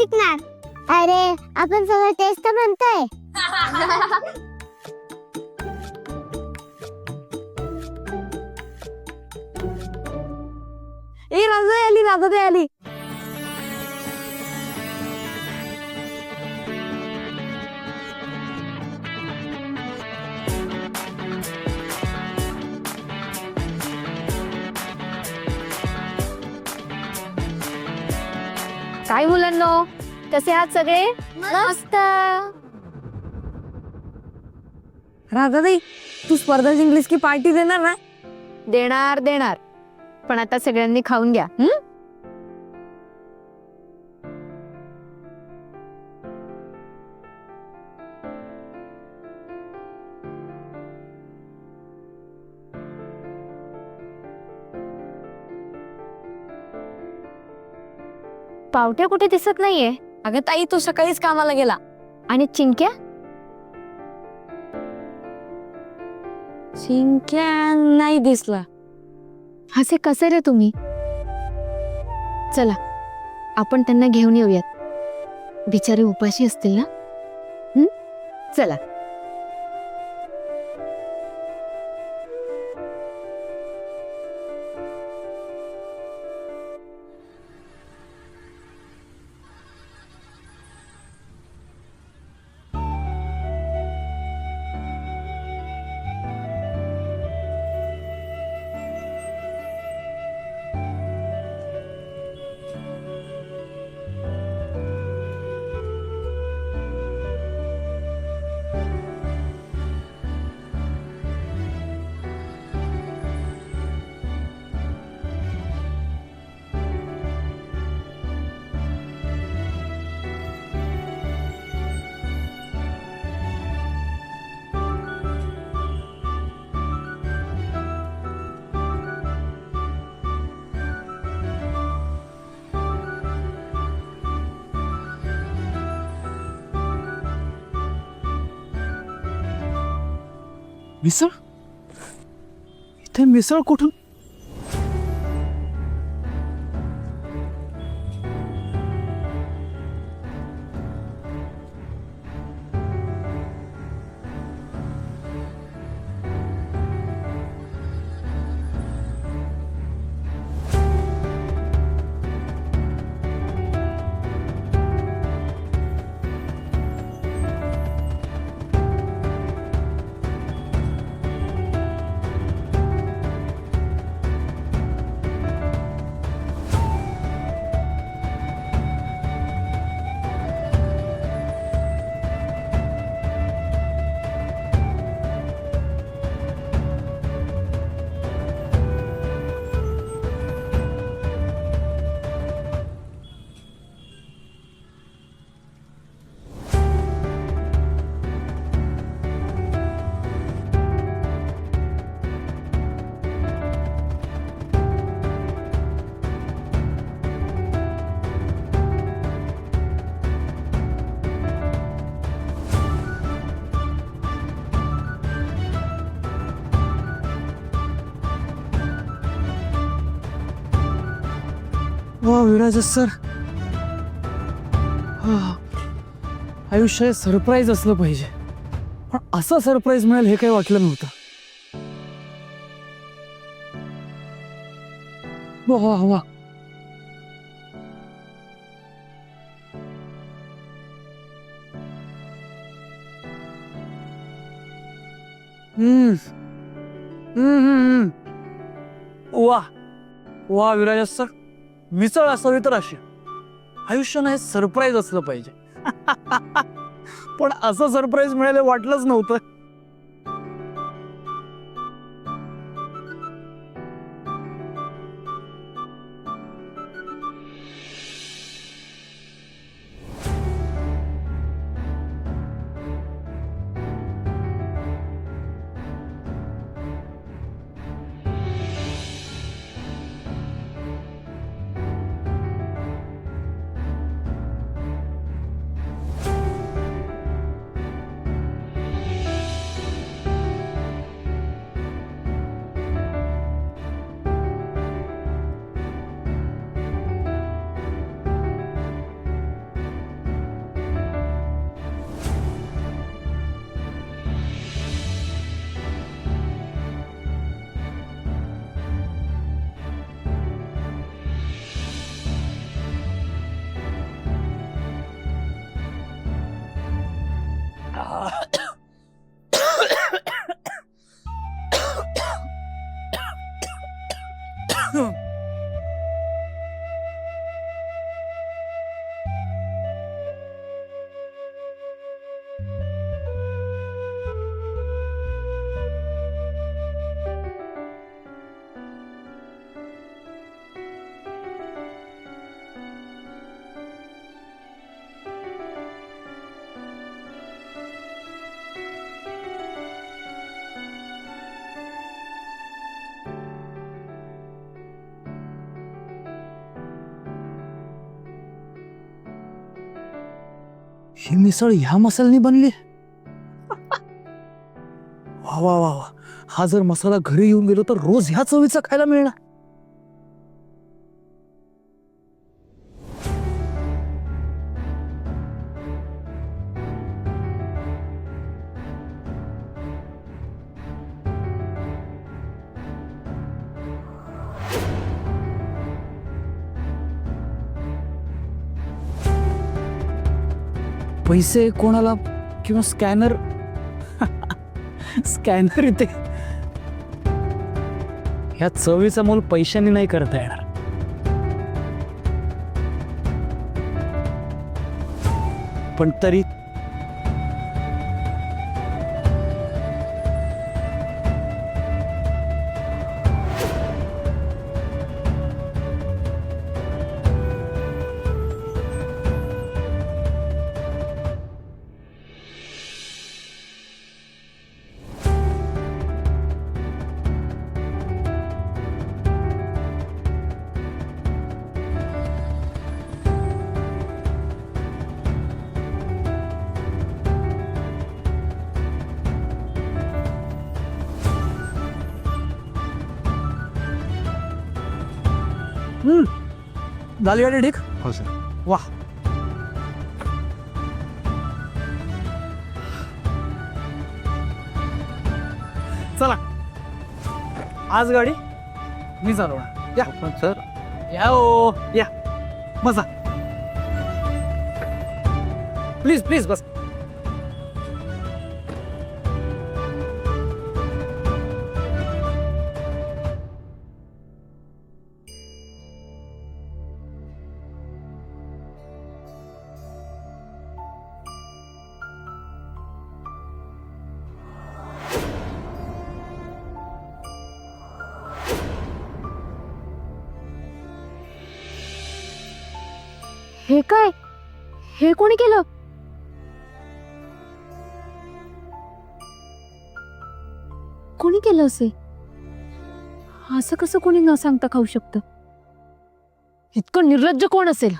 जिंकणार? अरे आपण सगळं तेच तर म्हणतोय. ए राजा आली, राधा आली. काय मुलांनो, कसे आहात सगळे? मस्त. राधाताई, तू स्पर्धा जिंकलीस की पार्टी देणार ना? देणार देणार, पण आता सगळ्यांनी खाऊन घ्या. पावट्या कुठे दिसत नाहीये? अगं ताई, तो सकाळीच कामाला गेला. आणि चिंक्या? चिंक्या नाही दिसला. असे कसे रे तुम्ही? चला आपण त्यांना घेऊन येऊयात, बिचारे उपाशी असतील ना. चला. मिसळ? इथे मिसळ कुठून? वा विराज सर, आयुष्य सरप्राईज असलं पाहिजे, पण असं सरप्राईज मिळेल हे काही वाटलं नव्हतं. वा वा. वा वा विराज सर, मिसळ असावी तर अशी. आयुष्यानं हे सरप्राईज असलं पाहिजे. पण असं सरप्राईज मिळेल वाटलंच नव्हतं. ही मिसळ ह्या मसाल्याने बनली. वा वा वा वा, हा जर मसाला घरी येऊन गेलो तर रोज ह्या चवीचा खायला मिळणार. पैसे कोणाला किंवा स्कॅनर स्कॅनर इथे. ह्या चवीचा मोल पैशाने नाही करता येणार. पण तरी झाली गाडी ठीक. हो सर. वा, चला आज गाडी मी चालवणार. या पण सर या ओ या, बसा प्लीज प्लीज बस. हे काय? हे कोणी केलं? कोणी केलं असे? असं कसं कोणी न सांगता खाऊ शकतं? इतकं निर्लज्ज कोण असेल?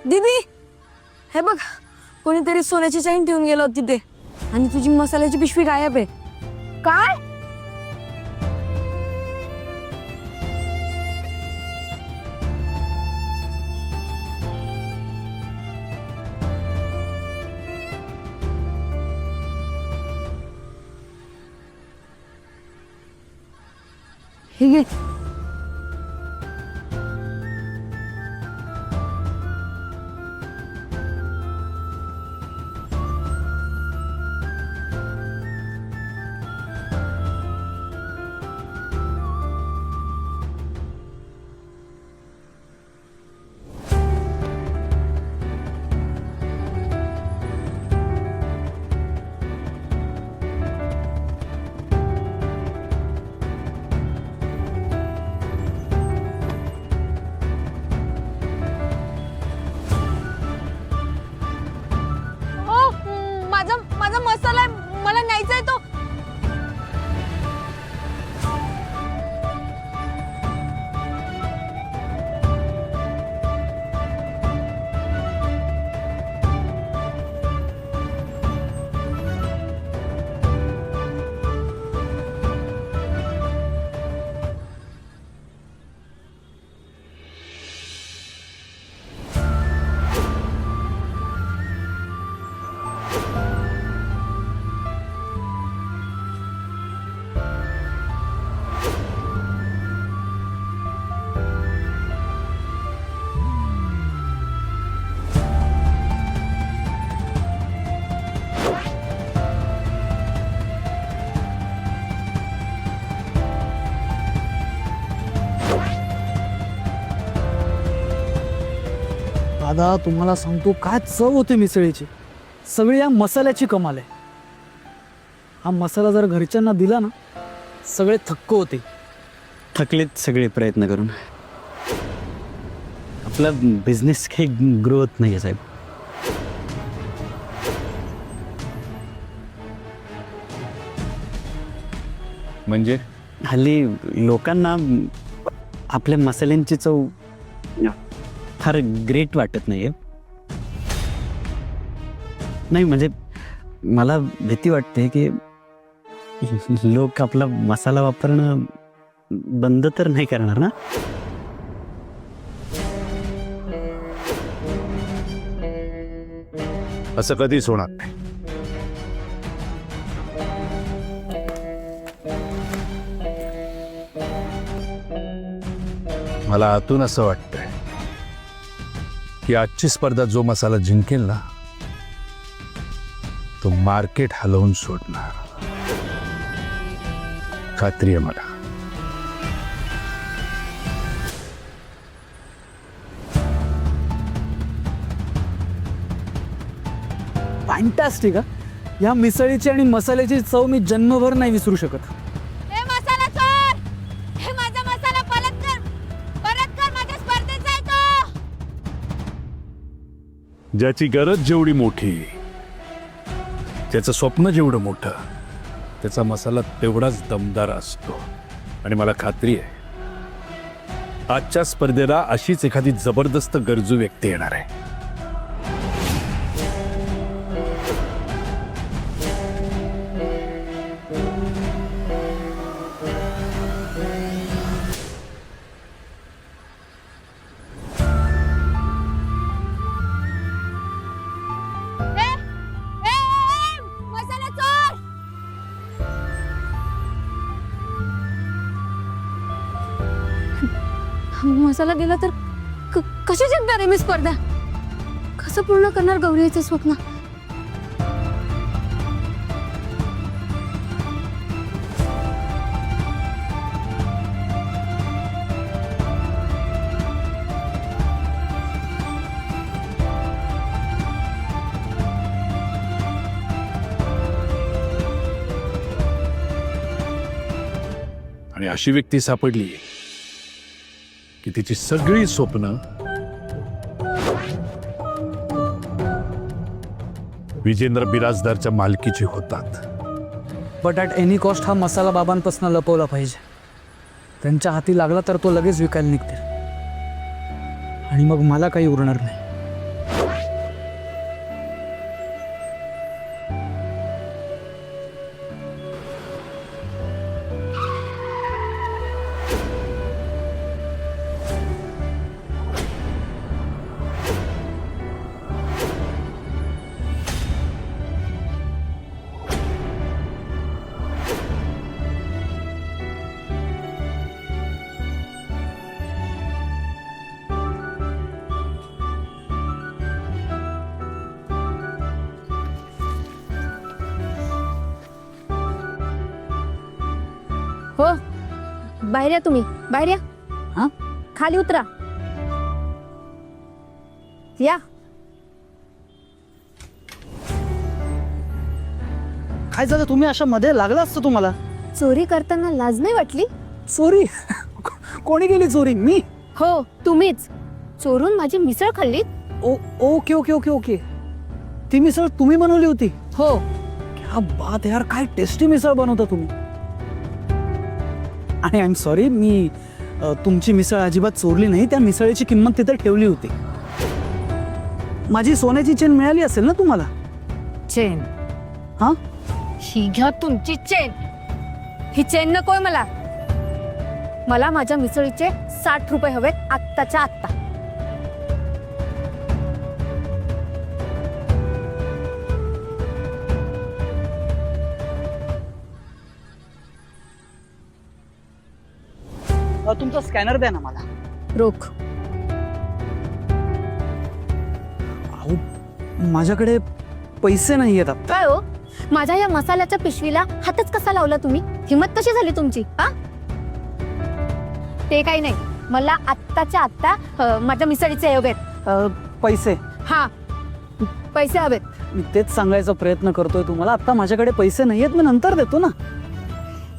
दीदी, हे बघ, कोणीतरी सोन्याची चैन ठेवून गेलं तिथे आणि तुझी मसाल्याची पिशवी गायब आहे. काय? हे घे. दादा तुम्हाला सांगतो काय चव होते मिसळीची. सगळी या मसाल्याची कमाल आहे. हा मसाला जर घरच्यांना दिला ना सगळे थक्क होते. थकलेत सगळे प्रयत्न करून. आपला बिझनेस काही ग्रो होत नाही आहे साहेब. म्हणजे हल्ली लोकांना आपल्या मसाल्यांची चव फार ग्रेट वाटत नाही. नाही म्हणजे मला भीती वाटते की लोक आपला मसाला वापरणं बंद तर नाही करणार ना. असं कधीच होणार नाही. मला आतून असं वाटतंय की आजची स्पर्धा जो मसाला जिंकेल ना तो मार्केट हलवून सोडणार. खात्री आहे मला. फॅन्टॅस्टिक. या मिसळीची आणि मसाल्याची चव मी जन्मभर नाही विसरू शकत. हे मसाला चोर, हे माझा मसाला परत कर, परत कर. माझ्या स्पर्धेचा आहे तो. ज्याची गरज जेवढी मोठी, त्याचं स्वप्न जेवढं मोठं, त्याचा मसाला तेवढाच दमदार असतो. आणि मला खात्री आहे आजच्या स्पर्धेला अशीच एखादी जबरदस्त गरजू व्यक्ती येणार आहे. मसाला चोर. मसाला दिला तर कशी जिंकणार आहे मी स्पर्धा? कसं पूर्ण करणार गौरीचं स्वप्न? आणि अशी व्यक्ती सापडली की तिची सगळी स्वप्न विजेंद्र बिराजदारच्या मालकीची होतात. बट ॲट एनी कॉस्ट हा मसाला बाबांपासून लपवला पाहिजे. त्यांच्या हाती लागला तर तो लगेच विकायला निघतील आणि मग मला काही उरणार नाही. हो, बाहेर या तुम्ही, बाहेर या. हा? खाली उतरा. या. काय झालं? तुम्ही अशा मध्ये लागला असतं तुम्हाला. चोरी करताना लाज नाही वाटली? चोरी? कोणी केली चोरी? मी? हो, तुम्हीच. चोरून माझी मिसळ खाल्ली. Okay okay okay okay. ती मिसळ तुम्ही बनवली होती? हो. क्या बात यार, काय टेस्टी मिसळ बनवता तुम्ही. आणि आय एम सॉरी, मी तुमची मिसळ अजिबात चोरली नाही. त्या मिसळीची किंमत तिथे ठेवली होती. माझी सोन्याची चेन मिळाली असेल ना तुम्हाला? चेन? हा, ही घ्या तुमची चेन. ही चेन नकोय मला. मला माझ्या मिसळीचे 60 रुपये हवेत आत्ताच्या आत्ता. तुमचा स्कॅनर द्या ना मला. रोख. अहो, माझ्याकडे पैसे नाही आहेत आता. काय हो, माझ्या या मसाल्याच्या पिशवीला हातच कसा लावला तुम्ही? हिंमत कशी झाली तुमची? हा, ते काही नाही. मला आत्ताच्या आत्ता माझ्या मिसळीचे योग आहेत. पैसे. हा, पैसे हवेत. मी तेच सांगायचा प्रयत्न करतोय तुम्हाला. आता माझ्याकडे पैसे नाहीयेत, मी नंतर देतो ना.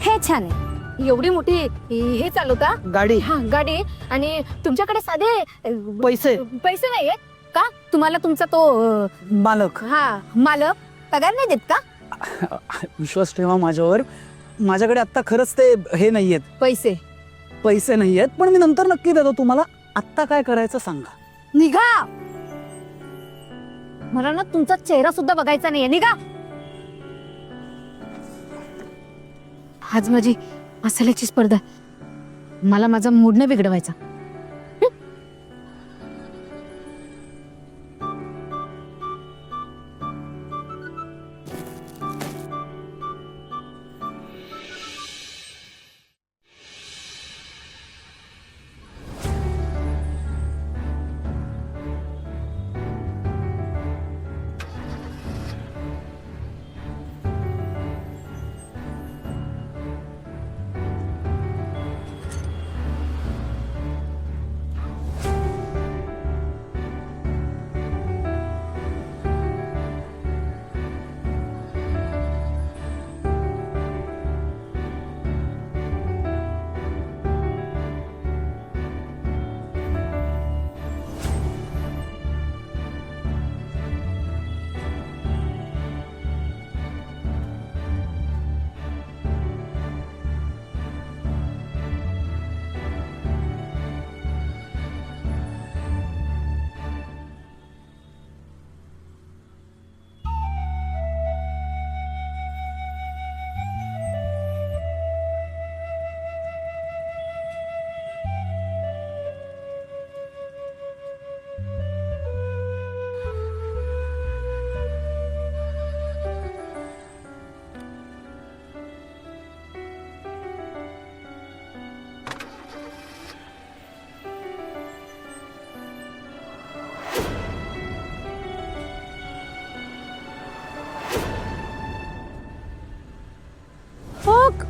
हे छान आहे. एवढी मोठी हे चालवता गाडी. हा, गाडी. आणि तुमच्याकडे साधे पैसे. पैसे नाहीयेत का? तुम्हाला तुमचा तो मालक. हा, मालक पगार नाही देत का? विश्वास ठेवा माझ्यावर. माझ्याकडे आता खरंच ते हे नाहीयेत, पैसे नाहीयेत, पण मी नंतर नक्की देतो तुम्हाला. आत्ता काय करायचं सांगा. निघा. मला ना तुमचा चेहरा सुद्धा बघायचा नाहीये. निघा. आज माझी मसाल्याची स्पर्धा. मला माझा मूड नाही बिघडवायचा.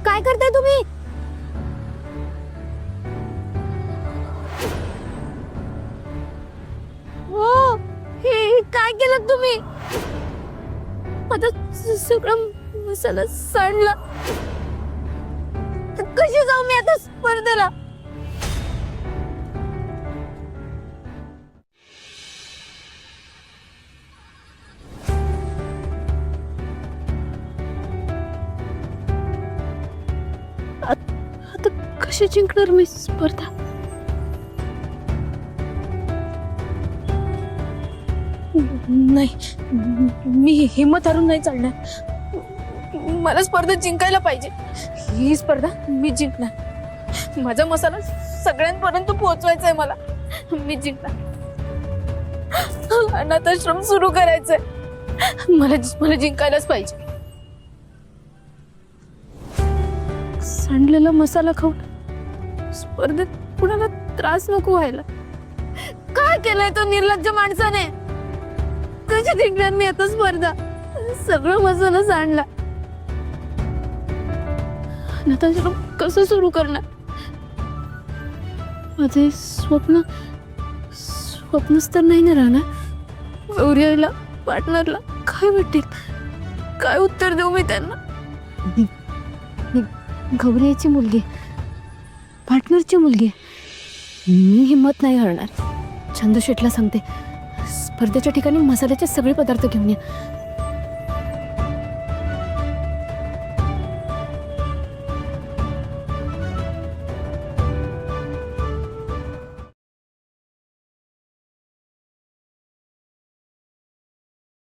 काय करताय तुम्ही? हो, हे काय केलं तुम्ही? आता सगळं मसाला सांडला. कशी जाऊ मी आता स्पर्धेला? आता कशी जिंकणार मी स्पर्धा? नाही, मी हिम्मत हारून नाही चालणार. मला स्पर्धेत जिंकायला पाहिजे. ही स्पर्धा मी जिंकणार. माझा मसाला सगळ्यांपर्यंत पोहोचवायचा आहे मला. मी जिंकणार. अनाथाश्रम सुरू करायचंय. मला जिंकायलाच पाहिजे. सांडलेला मसाला खाऊन स्पर्धेत कुणाला त्रास नको व्हायला. काय केलंय तो निर्लज्ज माणसाने? कशी जिंकणार मी आता स्पर्धा? सगळं मसाला सांडला. आता कसं सुरू करणार? माझे स्वप्नच तर नाही ना राहणार. गौरीला, पार्टनरला काय वाटेल? काय उत्तर देऊ मी त्यांना? गौरीची मुलगी, पार्टनरची मुलगी. मी हिम्मत नाही हरणार. चंदू शेटला सांगते, स्पर्धेच्या ठिकाणी मसाल्याचे सगळे पदार्थ घेऊन या.